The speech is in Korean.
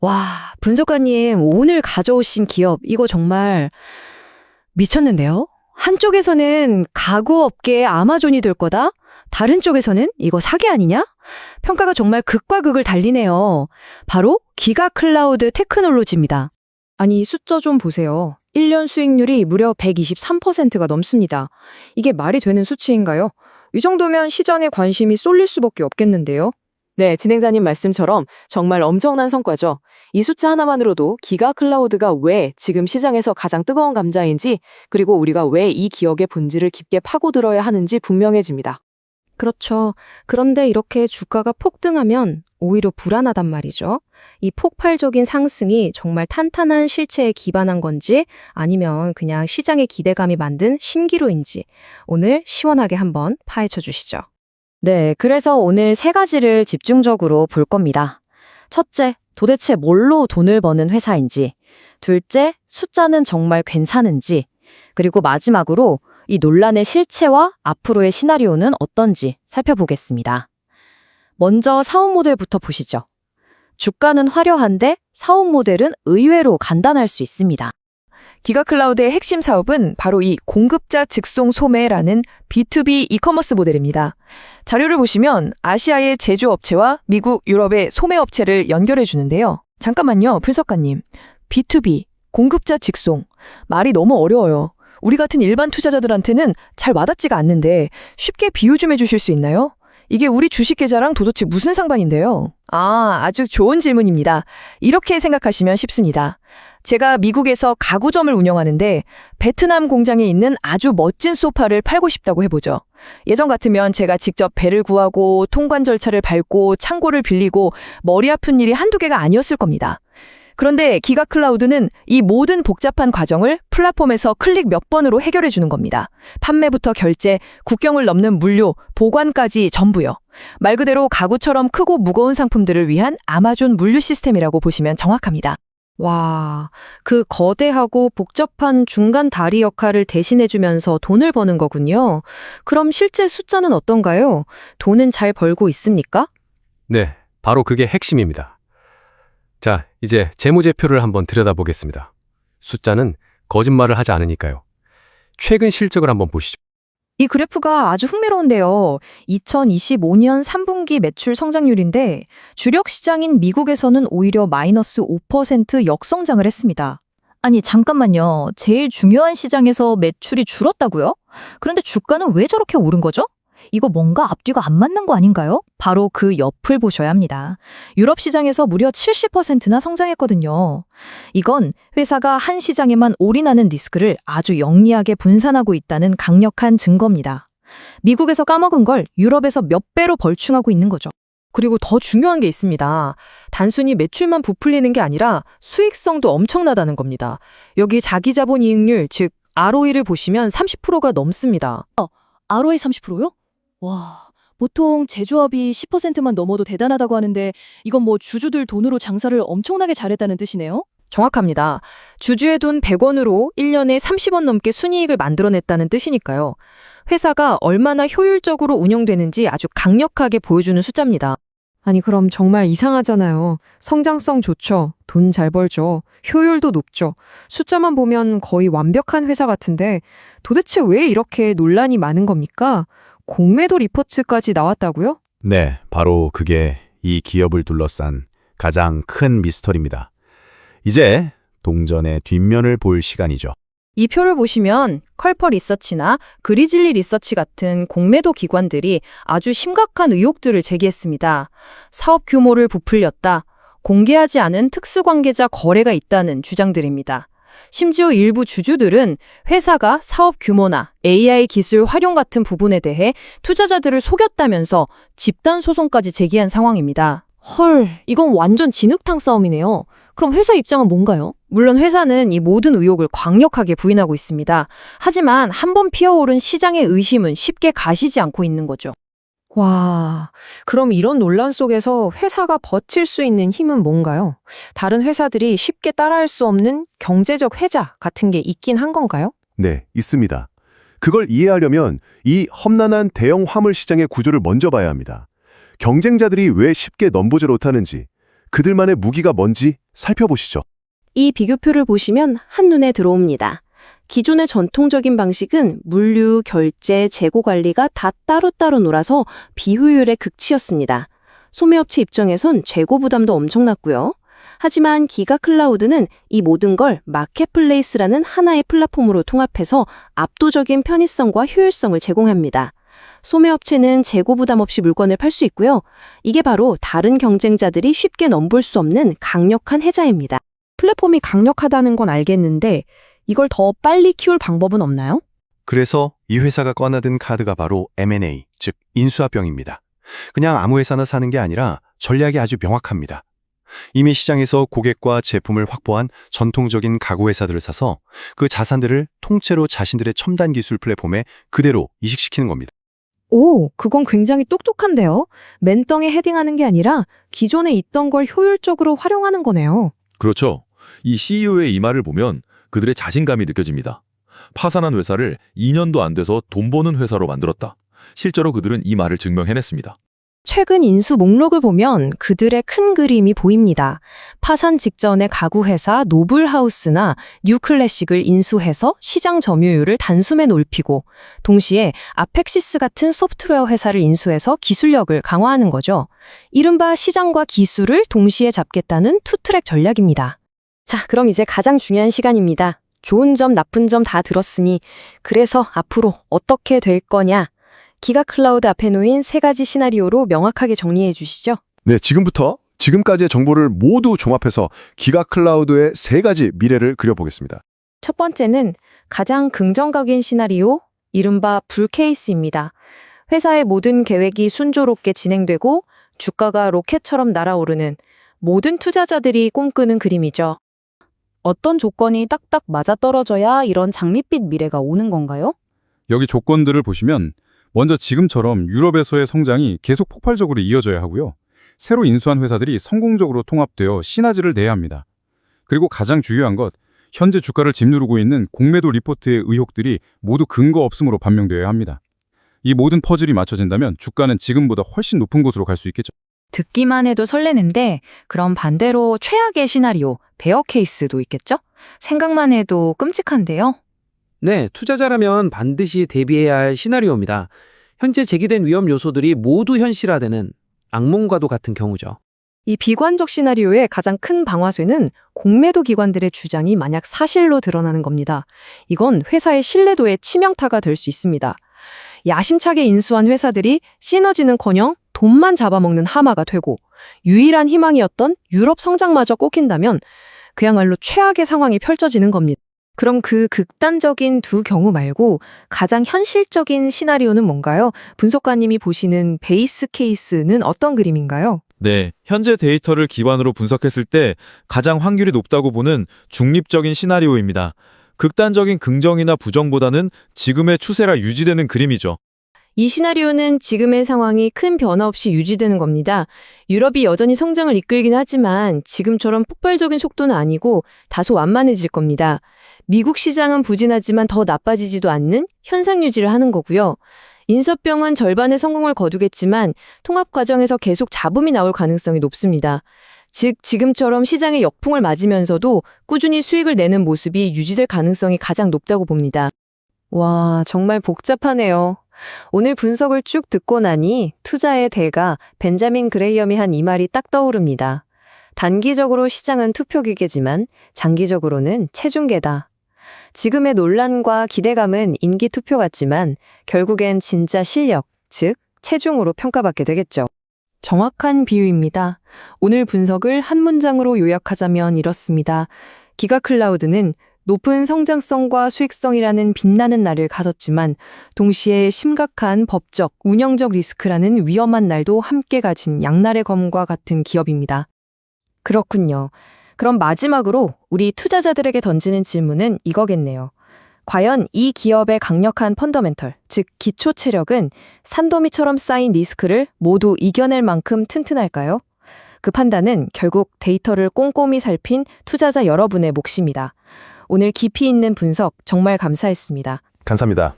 와, 분석가님, 오늘 가져오신 기업, 이거 정말 미쳤는데요? 한쪽에서는 가구 업계의 아마존이 될 거다? 다른 쪽에서는 이거 사기 아니냐? 평가가 정말 극과 극을 달리네요. 바로 기가 클라우드 테크놀로지입니다. 아니, 숫자 좀 보세요. 1년 수익률이 무려 123%가 넘습니다. 이게 말이 되는 수치인가요? 이 정도면 시장에 관심이 쏠릴 수밖에 없겠는데요. 네, 진행자님 말씀처럼 정말 엄청난 성과죠. 이 숫자 하나만으로도 기가 클라우드가 왜 지금 시장에서 가장 뜨거운 감자인지, 그리고 우리가 왜 이 기업의 본질을 깊게 파고들어야 하는지 분명해집니다. 그렇죠. 그런데 이렇게 주가가 폭등하면 오히려 불안하단 말이죠. 이 폭발적인 상승이 정말 탄탄한 실체에 기반한 건지 아니면 그냥 시장의 기대감이 만든 신기루인지 오늘 시원하게 한번 파헤쳐 주시죠. 네, 그래서 오늘 세 가지를 집중적으로 볼 겁니다. 첫째, 도대체 뭘로 돈을 버는 회사인지. 둘째, 숫자는 정말 괜찮은지. 그리고 마지막으로 이 논란의 실체와 앞으로의 시나리오는 어떤지 살펴보겠습니다. 먼저 사업 모델부터 보시죠. 주가는 화려한데 사업 모델은 의외로 간단할 수 있습니다. 기가클라우드의 핵심 사업은 바로 이 공급자 직송 소매라는 B2B 이커머스 모델입니다. 자료를 보시면 아시아의 제조업체와 미국, 유럽의 소매업체를 연결해 주는데요. 잠깐만요, 분석가님. B2B, 공급자 직송. 말이 너무 어려워요. 우리 같은 일반 투자자들한테는 잘 와닿지가 않는데 쉽게 비유 좀 해주실 수 있나요? 이게 우리 주식 계좌랑 도대체 무슨 상관인데요? 아주 좋은 질문입니다. 이렇게 생각하시면 쉽습니다. 제가 미국에서 가구점을 운영하는데 베트남 공장에 있는 아주 멋진 소파를 팔고 싶다고 해보죠. 예전 같으면 제가 직접 배를 구하고 통관 절차를 밟고 창고를 빌리고 머리 아픈 일이 한두 개가 아니었을 겁니다. 그런데 기가클라우드는 이 모든 복잡한 과정을 플랫폼에서 클릭 몇 번으로 해결해 주는 겁니다. 판매부터 결제, 국경을 넘는 물류, 보관까지 전부요. 말 그대로 가구처럼 크고 무거운 상품들을 위한 아마존 물류 시스템이라고 보시면 정확합니다. 와, 그 거대하고 복잡한 중간 다리 역할을 대신해주면서 돈을 버는 거군요. 그럼 실제 숫자는 어떤가요? 돈은 잘 벌고 있습니까? 네, 바로 그게 핵심입니다. 자, 이제 재무제표를 한번 들여다보겠습니다. 숫자는 거짓말을 하지 않으니까요. 최근 실적을 한번 보시죠. 이 그래프가 아주 흥미로운데요. 2025년 3분기 매출 성장률인데 주력 시장인 미국에서는 오히려 마이너스 5% 역성장을 했습니다. 아니, 잠깐만요. 제일 중요한 시장에서 매출이 줄었다고요? 그런데 주가는 왜 저렇게 오른 거죠? 이거 뭔가 앞뒤가 안 맞는 거 아닌가요? 바로 그 옆을 보셔야 합니다. 유럽 시장에서 무려 70%나 성장했거든요. 이건 회사가 한 시장에만 올인하는 리스크를 아주 영리하게 분산하고 있다는 강력한 증거입니다. 미국에서 까먹은 걸 유럽에서 몇 배로 벌충하고 있는 거죠. 그리고 더 중요한 게 있습니다. 단순히 매출만 부풀리는 게 아니라 수익성도 엄청나다는 겁니다. 여기 자기자본 이익률, 즉 ROE를 보시면 30%가 넘습니다. ROE 30%요? 와, 보통 제조업이 10%만 넘어도 대단하다고 하는데 이건 뭐 주주들 돈으로 장사를 엄청나게 잘했다는 뜻이네요? 정확합니다. 주주의 돈 100원으로 1년에 30원 넘게 순이익을 만들어냈다는 뜻이니까요. 회사가 얼마나 효율적으로 운영되는지 아주 강력하게 보여주는 숫자입니다. 아니 그럼 정말 이상하잖아요. 성장성 좋죠. 돈 잘 벌죠. 효율도 높죠. 숫자만 보면 거의 완벽한 회사 같은데 도대체 왜 이렇게 논란이 많은 겁니까? 공매도 리포트까지 나왔다고요? 네, 바로 그게 이 기업을 둘러싼 가장 큰 미스터리입니다. 이제 동전의 뒷면을 볼 시간이죠. 이 표를 보시면 컬퍼 리서치나 그리즐리 리서치 같은 공매도 기관들이 아주 심각한 의혹들을 제기했습니다. 사업 규모를 부풀렸다, 공개하지 않은 특수관계자 거래가 있다는 주장들입니다. 심지어 일부 주주들은 회사가 사업 규모나 AI 기술 활용 같은 부분에 대해 투자자들을 속였다면서 집단 소송까지 제기한 상황입니다. 헐, 이건 완전 진흙탕 싸움이네요. 그럼 회사 입장은 뭔가요? 물론 회사는 이 모든 의혹을 강력하게 부인하고 있습니다. 하지만 한번 피어오른 시장의 의심은 쉽게 가시지 않고 있는 거죠. 와, 그럼 이런 논란 속에서 회사가 버틸 수 있는 힘은 뭔가요? 다른 회사들이 쉽게 따라할 수 없는 경제적 혜자 같은 게 있긴 한 건가요? 네, 있습니다. 그걸 이해하려면 이 험난한 대형 화물 시장의 구조를 먼저 봐야 합니다. 경쟁자들이 왜 쉽게 넘보질 못하는지, 그들만의 무기가 뭔지 살펴보시죠. 이 비교표를 보시면 한눈에 들어옵니다. 기존의 전통적인 방식은 물류, 결제, 재고 관리가 다 따로따로 놀아서 비효율의 극치였습니다. 소매업체 입장에선 재고 부담도 엄청났고요. 하지만 기가 클라우드는 이 모든 걸 마켓플레이스라는 하나의 플랫폼으로 통합해서 압도적인 편의성과 효율성을 제공합니다. 소매업체는 재고 부담 없이 물건을 팔 수 있고요. 이게 바로 다른 경쟁자들이 쉽게 넘볼 수 없는 강력한 해자입니다. 플랫폼이 강력하다는 건 알겠는데 이걸 더 빨리 키울 방법은 없나요? 그래서 이 회사가 꺼내든 카드가 바로 M&A, 즉 인수합병입니다. 그냥 아무 회사나 사는 게 아니라 전략이 아주 명확합니다. 이미 시장에서 고객과 제품을 확보한 전통적인 가구 회사들을 사서 그 자산들을 통째로 자신들의 첨단 기술 플랫폼에 그대로 이식시키는 겁니다. 오, 그건 굉장히 똑똑한데요. 맨땅에 헤딩하는 게 아니라 기존에 있던 걸 효율적으로 활용하는 거네요. 그렇죠. 이 CEO의 이 말을 보면 그들의 자신감이 느껴집니다. 파산한 회사를 2년도 안 돼서 돈 버는 회사로 만들었다. 실제로 그들은 이 말을 증명해냈습니다. 최근 인수 목록을 보면 그들의 큰 그림이 보입니다. 파산 직전의 가구 회사 노블하우스나 뉴클래식을 인수해서 시장 점유율을 단숨에 높이고 동시에 아펙시스 같은 소프트웨어 회사를 인수해서 기술력을 강화하는 거죠. 이른바 시장과 기술을 동시에 잡겠다는 투트랙 전략입니다. 자, 그럼 이제 가장 중요한 시간입니다. 좋은 점, 나쁜 점 다 들었으니 그래서 앞으로 어떻게 될 거냐? 기가 클라우드 앞에 놓인 3가지 시나리오로 명확하게 정리해 주시죠. 네, 지금부터 지금까지의 정보를 모두 종합해서 기가 클라우드의 3가지 미래를 그려보겠습니다. 첫 번째는 가장 긍정적인 시나리오, 이른바 불 케이스입니다. 회사의 모든 계획이 순조롭게 진행되고 주가가 로켓처럼 날아오르는 모든 투자자들이 꿈꾸는 그림이죠. 어떤 조건이 딱딱 맞아떨어져야 이런 장밋빛 미래가 오는 건가요? 여기 조건들을 보시면 먼저 지금처럼 유럽에서의 성장이 계속 폭발적으로 이어져야 하고요. 새로 인수한 회사들이 성공적으로 통합되어 시너지를 내야 합니다. 그리고 가장 중요한 것, 현재 주가를 짓누르고 있는 공매도 리포트의 의혹들이 모두 근거 없음으로 반영되어야 합니다. 이 모든 퍼즐이 맞춰진다면 주가는 지금보다 훨씬 높은 곳으로 갈 수 있겠죠. 듣기만 해도 설레는데 그럼 반대로 최악의 시나리오, 베어 케이스도 있겠죠? 생각만 해도 끔찍한데요. 네, 투자자라면 반드시 대비해야 할 시나리오입니다. 현재 제기된 위험 요소들이 모두 현실화되는 악몽과도 같은 경우죠. 이 비관적 시나리오의 가장 큰 방아쇠는 공매도 기관들의 주장이 만약 사실로 드러나는 겁니다. 이건 회사의 신뢰도에 치명타가 될 수 있습니다. 야심차게 인수한 회사들이 시너지는커녕 돈만 잡아먹는 하마가 되고 유일한 희망이었던 유럽 성장마저 꺾인다면 그야말로 최악의 상황이 펼쳐지는 겁니다. 그럼 그 극단적인 두 경우 말고 가장 현실적인 시나리오는 뭔가요? 분석가님이 보시는 베이스 케이스는 어떤 그림인가요? 네, 현재 데이터를 기반으로 분석했을 때 가장 확률이 높다고 보는 중립적인 시나리오입니다. 극단적인 긍정이나 부정보다는 지금의 추세가 유지되는 그림이죠. 이 시나리오는 지금의 상황이 큰 변화 없이 유지되는 겁니다. 유럽이 여전히 성장을 이끌긴 하지만 지금처럼 폭발적인 속도는 아니고 다소 완만해질 겁니다. 미국 시장은 부진하지만 더 나빠지지도 않는 현상 유지를 하는 거고요. 인수합병은 절반의 성공을 거두겠지만 통합 과정에서 계속 잡음이 나올 가능성이 높습니다. 즉 지금처럼 시장의 역풍을 맞으면서도 꾸준히 수익을 내는 모습이 유지될 가능성이 가장 높다고 봅니다. 와, 정말 복잡하네요. 오늘 분석을 쭉 듣고 나니 투자의 대가 벤자민 그레이엄이 한 이 말이 딱 떠오릅니다. 단기적으로 시장은 투표기계지만 장기적으로는 체중계다. 지금의 논란과 기대감은 인기 투표 같지만 결국엔 진짜 실력, 즉 체중으로 평가받게 되겠죠. 정확한 비유입니다. 오늘 분석을 한 문장으로 요약하자면 이렇습니다. 기가 클라우드는 높은 성장성과 수익성이라는 빛나는 날을 가졌지만 동시에 심각한 법적, 운영적 리스크라는 위험한 날도 함께 가진 양날의 검과 같은 기업입니다. 그렇군요. 그럼 마지막으로 우리 투자자들에게 던지는 질문은 이거겠네요. 과연 이 기업의 강력한 펀더멘털, 즉 기초 체력은 산더미처럼 쌓인 리스크를 모두 이겨낼 만큼 튼튼할까요? 그 판단은 결국 데이터를 꼼꼼히 살핀 투자자 여러분의 몫입니다. 오늘 깊이 있는 분석 정말 감사했습니다. 감사합니다.